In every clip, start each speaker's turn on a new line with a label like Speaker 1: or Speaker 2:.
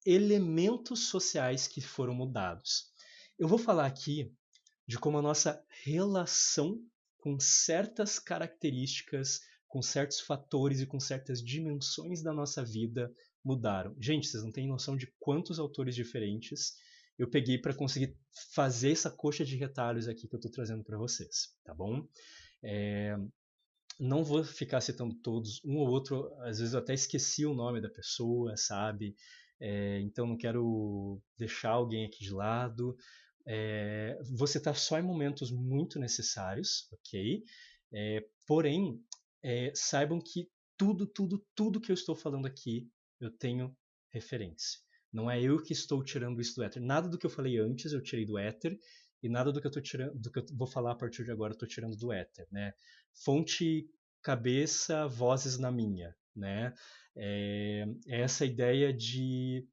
Speaker 1: elementos sociais que foram mudados. Eu vou falar aqui de como a nossa relação com certas características, com certos fatores e com certas dimensões da nossa vida mudaram. Gente, vocês não têm noção de quantos autores diferentes eu peguei para conseguir fazer essa coxa de retalhos aqui que eu estou trazendo para vocês, tá bom? Não vou ficar citando todos, um ou outro, às vezes eu até esqueci o nome da pessoa, sabe? Então não quero deixar alguém aqui de lado. Vou citar só em momentos muito necessários, ok? Porém, saibam que tudo que eu estou falando aqui, eu tenho referência. Não é eu que estou tirando isso do éter. Nada do que eu falei antes eu tirei do éter, e nada do que eu tô tirando, do que eu vou falar a partir de agora eu estou tirando do éter, né? Fonte cabeça, vozes na minha, né? Essa ideia de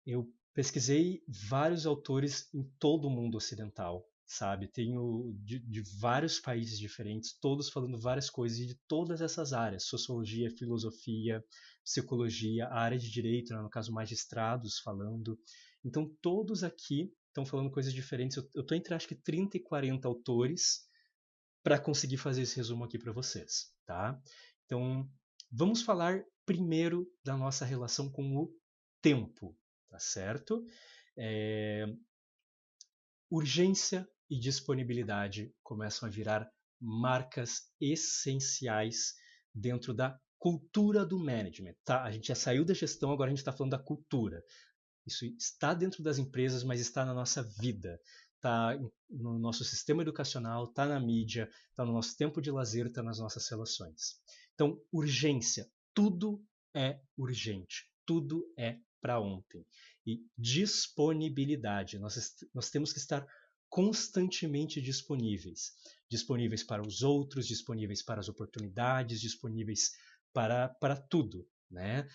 Speaker 1: eu pesquisei vários autores em todo o mundo ocidental, sabe? Tenho de vários países diferentes, todos falando várias coisas e de todas essas áreas: sociologia, filosofia, psicologia, a área de direito, né, no caso magistrados falando. Então todos aqui estão falando coisas diferentes. Eu estou entre acho que 30 e 40 autores para conseguir fazer esse resumo aqui para vocês, tá? Então vamos falar primeiro da nossa relação com o tempo, tá certo? Urgência e disponibilidade começam a virar marcas essenciais dentro da cultura do management, tá? A gente já saiu da gestão, agora a gente está falando da cultura. Isso está dentro das empresas, mas está na nossa vida, está no nosso sistema educacional, está na mídia, está no nosso tempo de lazer, está nas nossas relações. Então, urgência, tudo é urgente, tudo é para ontem. E disponibilidade, nós temos que estar constantemente disponíveis. Disponíveis para os outros, disponíveis para as oportunidades, disponíveis para tudo, né?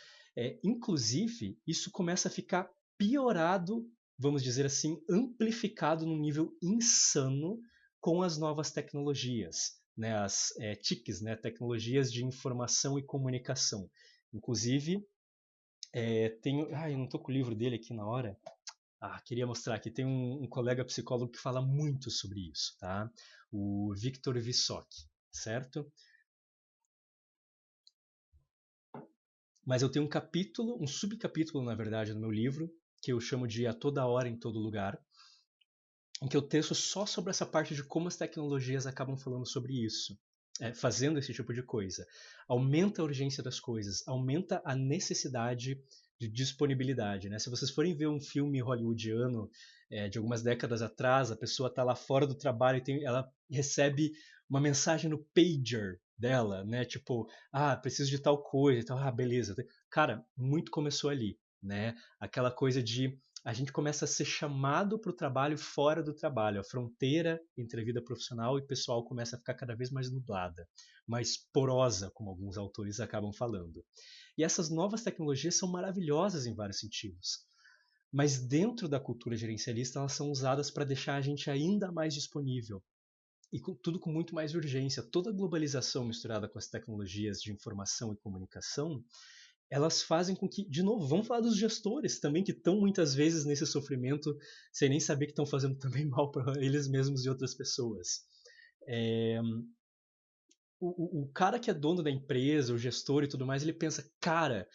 Speaker 1: Inclusive, isso começa a ficar piorado, vamos dizer assim, amplificado num nível insano com as novas tecnologias, né, as TICs, né, tecnologias de informação e comunicação. Inclusive, eu não estou com o livro dele aqui na hora. Queria mostrar aqui. Tem um colega psicólogo que fala muito sobre isso, tá? O Victor Vysock, certo? Mas eu tenho um subcapítulo, na verdade, no meu livro, que eu chamo de A Toda Hora, em Todo Lugar, em que eu teço só sobre essa parte de como as tecnologias acabam falando sobre isso, fazendo esse tipo de coisa. Aumenta a urgência das coisas, aumenta a necessidade de disponibilidade, né? Se vocês forem ver um filme hollywoodiano de algumas décadas atrás, a pessoa está lá fora do trabalho e ela recebe uma mensagem no pager dela, né? Tipo, preciso de tal coisa e tal, beleza. Cara, muito começou ali, né? Aquela coisa de a gente começa a ser chamado para o trabalho fora do trabalho. A fronteira entre a vida profissional e pessoal começa a ficar cada vez mais nublada, mais porosa, como alguns autores acabam falando. E essas novas tecnologias são maravilhosas em vários sentidos. Mas dentro da cultura gerencialista, elas são usadas para deixar a gente ainda mais disponível. E tudo com muito mais urgência. Toda a globalização misturada com as tecnologias de informação e comunicação, elas fazem com que, de novo, vamos falar dos gestores também, que estão muitas vezes nesse sofrimento sem nem saber que estão fazendo também mal para eles mesmos e outras pessoas. O cara que é dono da empresa, o gestor e tudo mais, ele pensa, cara,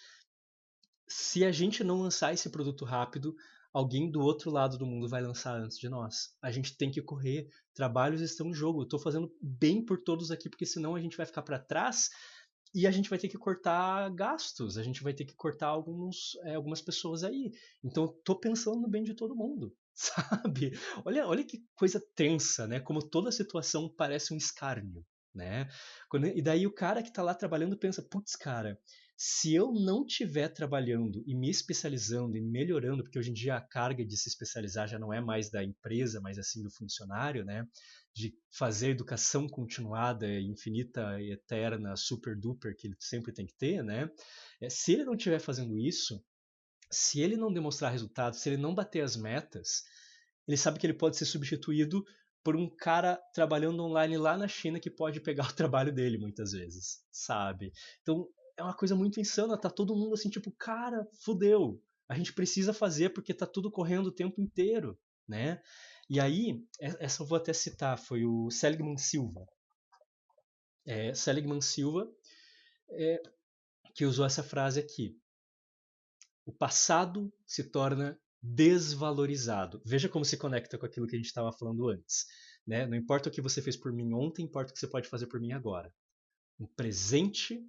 Speaker 1: se a gente não lançar esse produto rápido, alguém do outro lado do mundo vai lançar antes de nós. A gente tem que correr, trabalhos estão em jogo, eu estou fazendo bem por todos aqui, porque senão a gente vai ficar para trás e a gente vai ter que cortar gastos, a gente vai ter que cortar algumas pessoas aí. Então eu tô pensando no bem de todo mundo, sabe? Olha que coisa tensa, né? Como toda situação parece um escárnio, né? E daí o cara que tá lá trabalhando pensa, putz, cara, se eu não estiver trabalhando e me especializando e melhorando, porque hoje em dia a carga de se especializar já não é mais da empresa, mas assim do funcionário, né? De fazer educação continuada, infinita, eterna, super duper, que ele sempre tem que ter, né? Se ele não estiver fazendo isso, se ele não demonstrar resultados, se ele não bater as metas, ele sabe que ele pode ser substituído por um cara trabalhando online lá na China que pode pegar o trabalho dele muitas vezes, sabe? Então é uma coisa muito insana, tá todo mundo assim, tipo, cara, fudeu, A gente precisa fazer porque está tudo correndo o tempo inteiro, né? E aí, essa eu vou até citar, foi o Seligman Silva. Seligman Silva que usou essa frase aqui. O passado se torna desvalorizado. Veja como se conecta com aquilo que a gente estava falando antes. Né? Não importa o que você fez por mim ontem, importa o que você pode fazer por mim agora. Um presente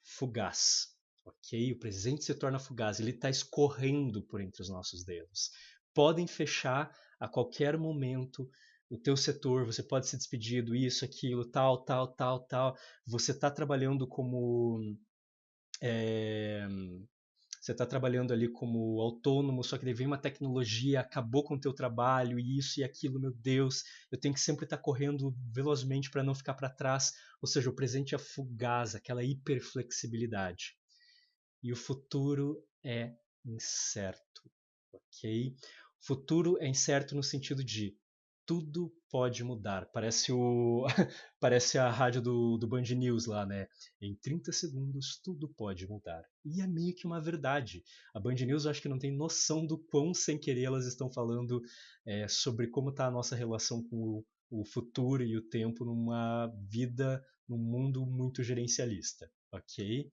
Speaker 1: fugaz. Ok? O presente se torna fugaz. Ele está escorrendo por entre os nossos dedos. Podem fechar a qualquer momento o teu setor, você pode ser despedido, isso, aquilo, tal, tal, tal, tal. Você está trabalhando como... Você está trabalhando ali como autônomo, só que daí vem uma tecnologia, acabou com o teu trabalho, e isso e aquilo, meu Deus, eu tenho que sempre estar correndo velozmente para não ficar para trás. Ou seja, o presente é fugaz, aquela hiperflexibilidade. E o futuro é incerto, ok? O futuro é incerto no sentido de tudo pode mudar. Parece a rádio do Band News lá, né? Em 30 segundos tudo pode mudar. E é meio que uma verdade. A Band News eu acho que não tem noção do quão sem querer elas estão falando sobre como está a nossa relação com o futuro e o tempo numa vida, num mundo muito gerencialista, ok?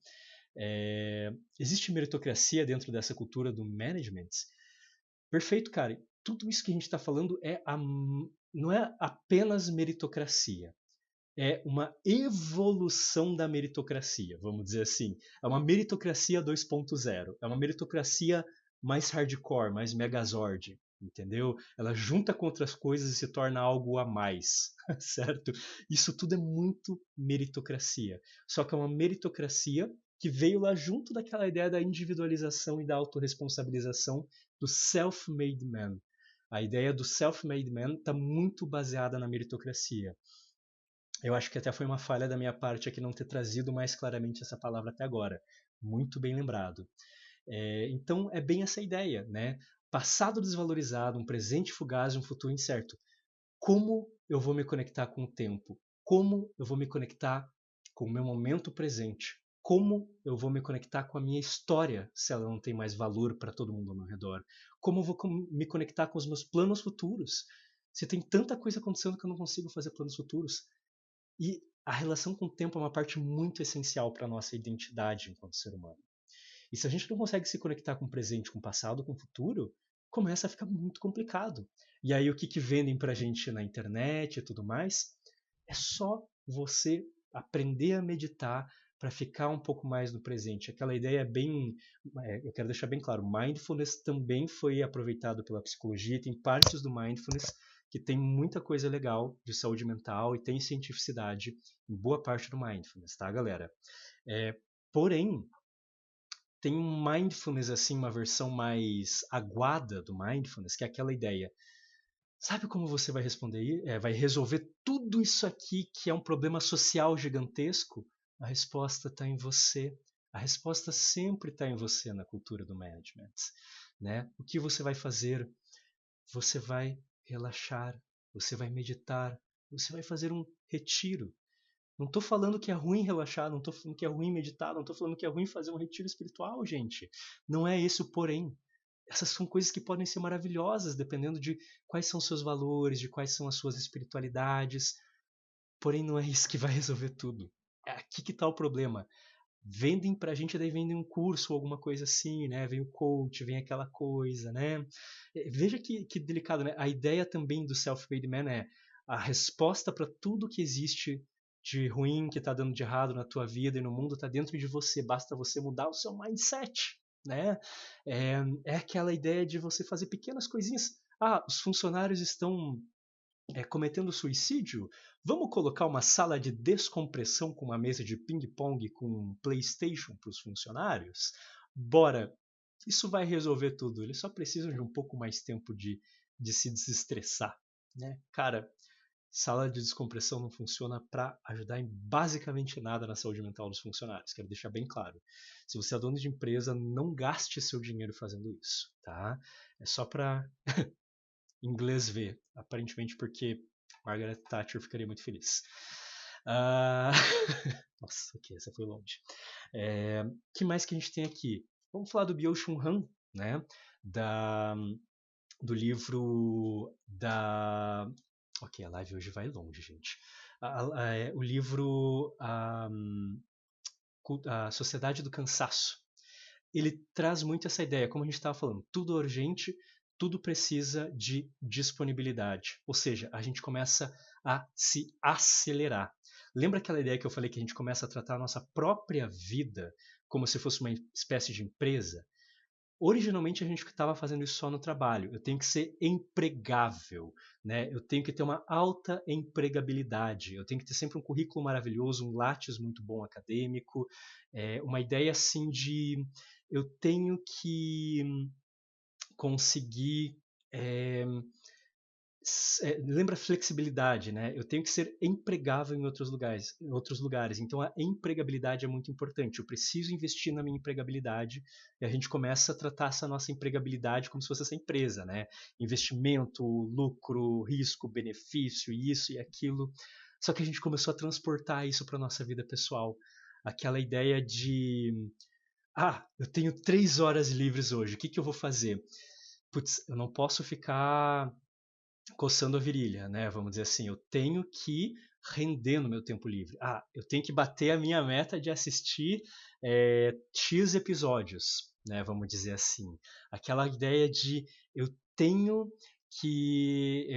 Speaker 1: Existe meritocracia dentro dessa cultura do management? Perfeito, cara. Tudo isso que a gente está falando não é apenas meritocracia. É uma evolução da meritocracia, vamos dizer assim. É uma meritocracia 2.0. É uma meritocracia mais hardcore, mais megazord, entendeu? Ela junta com outras coisas e se torna algo a mais, certo? Isso tudo é muito meritocracia. Só que é uma meritocracia que veio lá junto daquela ideia da individualização e da autorresponsabilização do self-made man. A ideia do self-made man está muito baseada na meritocracia. Eu acho que até foi uma falha da minha parte aqui não ter trazido mais claramente essa palavra até agora. Muito bem lembrado. Então é bem essa ideia, né? Passado desvalorizado, um presente fugaz e um futuro incerto. Como eu vou me conectar com o tempo? Como eu vou me conectar com o meu momento presente? Como eu vou me conectar com a minha história se ela não tem mais valor para todo mundo ao meu redor? Como eu vou me conectar com os meus planos futuros? Se tem tanta coisa acontecendo que eu não consigo fazer planos futuros. E a relação com o tempo é uma parte muito essencial para a nossa identidade enquanto ser humano. E se a gente não consegue se conectar com o presente, com o passado, com o futuro, começa a ficar muito complicado. E aí o que vendem pra gente na internet e tudo mais, é só você aprender a meditar para ficar um pouco mais no presente. Aquela ideia é bem, eu quero deixar bem claro, mindfulness também foi aproveitado pela psicologia, tem partes do mindfulness que tem muita coisa legal de saúde mental e tem cientificidade em boa parte do mindfulness, tá, galera? Porém, tem um mindfulness, assim, uma versão mais aguada do mindfulness, que é aquela ideia. Sabe como você vai responder? Vai resolver tudo isso aqui que é um problema social gigantesco? A resposta está em você. A resposta sempre está em você na cultura do management. Né? O que você vai fazer? Você vai relaxar, você vai meditar, você vai fazer um retiro. Não estou falando que é ruim relaxar, não estou falando que é ruim meditar, não estou falando que é ruim fazer um retiro espiritual, gente. Não é esse o porém. Essas são coisas que podem ser maravilhosas, dependendo de quais são os seus valores, de quais são as suas espiritualidades. Porém, não é isso que vai resolver tudo. É aqui que está o problema. Vendem pra gente, daí vendem um curso ou alguma coisa assim, né? Vem o coach, vem aquela coisa, né? Veja que delicado, né? A ideia também do self-made man é a resposta para tudo que existe de ruim, que está dando de errado na tua vida e no mundo, está dentro de você. Basta você mudar o seu mindset, né? É aquela ideia de você fazer pequenas coisinhas. Ah, os funcionários estão cometendo suicídio? Vamos colocar uma sala de descompressão com uma mesa de ping-pong com um PlayStation para os funcionários? Bora! Isso vai resolver tudo. Eles só precisam de um pouco mais tempo de se desestressar. Né? Cara, sala de descompressão não funciona para ajudar em basicamente nada na saúde mental dos funcionários. Quero deixar bem claro. Se você é dono de empresa, não gaste seu dinheiro fazendo isso. Tá? É só para inglês ver, aparentemente porque Margaret Thatcher ficaria muito feliz. Nossa, ok, essa foi longe. Que mais que a gente tem aqui? Vamos falar do Byung-Chul Han, né? Da, do livro da... Ok, a live hoje vai longe, gente. O livro A Sociedade do Cansaço. Ele traz muito essa ideia, como a gente estava falando, tudo urgente, tudo precisa de disponibilidade. Ou seja, a gente começa a se acelerar. Lembra aquela ideia que eu falei que a gente começa a tratar a nossa própria vida como se fosse uma espécie de empresa? Originalmente a gente estava fazendo isso só no trabalho. Eu tenho que ser empregável, né? Eu tenho que ter uma alta empregabilidade. Eu tenho que ter sempre um currículo maravilhoso, um Lattes muito bom acadêmico, uma ideia assim de eu tenho que conseguir lembra flexibilidade, né? Eu tenho que ser empregável em outros lugares. Então a empregabilidade é muito importante. Eu preciso investir na minha empregabilidade e a gente começa a tratar essa nossa empregabilidade como se fosse essa empresa, né? Investimento, lucro, risco, benefício, isso e aquilo. Só que a gente começou a transportar isso para nossa vida pessoal. Aquela ideia de eu tenho 3 horas livres hoje. O que que eu vou fazer? Putz, eu não posso ficar coçando a virilha, né? Vamos dizer assim, eu tenho que render no meu tempo livre. Eu tenho que bater a minha meta de assistir X episódios, né? Vamos dizer assim. Aquela ideia de eu tenho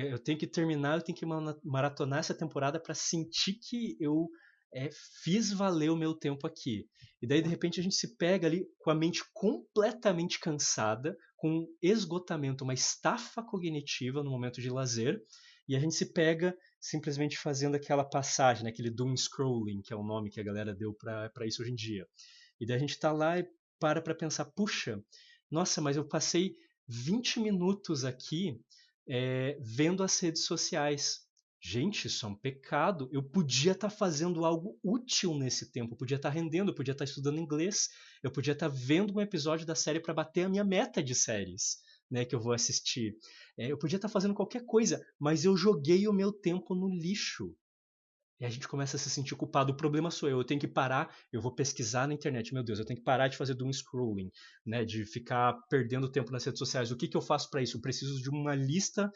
Speaker 1: eu tenho que terminar, eu tenho que maratonar essa temporada para sentir que eu fiz valer o meu tempo aqui. E daí, de repente, a gente se pega ali com a mente completamente cansada, com esgotamento, uma estafa cognitiva no momento de lazer, e a gente se pega simplesmente fazendo aquela passagem, né, aquele doom scrolling, que é o nome que a galera deu para isso hoje em dia. E daí a gente está lá e para pensar, puxa, nossa, mas eu passei 20 minutos aqui vendo as redes sociais. Gente, isso é um pecado. Eu podia estar fazendo algo útil nesse tempo. Eu podia estar rendendo, eu podia estar estudando inglês, eu podia estar vendo um episódio da série para bater a minha meta de séries, né, que eu vou assistir. Eu podia estar fazendo qualquer coisa, mas eu joguei o meu tempo no lixo. E a gente começa a se sentir culpado. O problema sou eu. Eu tenho que parar. Eu vou pesquisar na internet. Meu Deus, eu tenho que parar de fazer doom scrolling, né? De ficar perdendo tempo nas redes sociais. O que, que eu faço para isso? Eu preciso de uma lista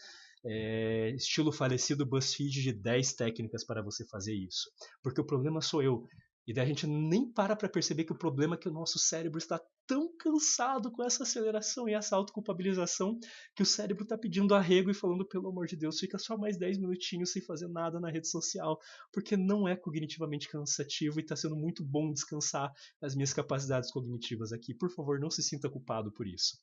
Speaker 1: estilo falecido BuzzFeed de 10 técnicas para você fazer isso. Porque o problema sou eu. E daí a gente nem para perceber que o problema é que o nosso cérebro está tão cansado com essa aceleração e essa autoculpabilização que o cérebro está pedindo arrego e falando, pelo amor de Deus, fica só mais 10 minutinhos sem fazer nada na rede social, porque não é cognitivamente cansativo e está sendo muito bom descansar as minhas capacidades cognitivas aqui. Por favor, não se sinta culpado por isso.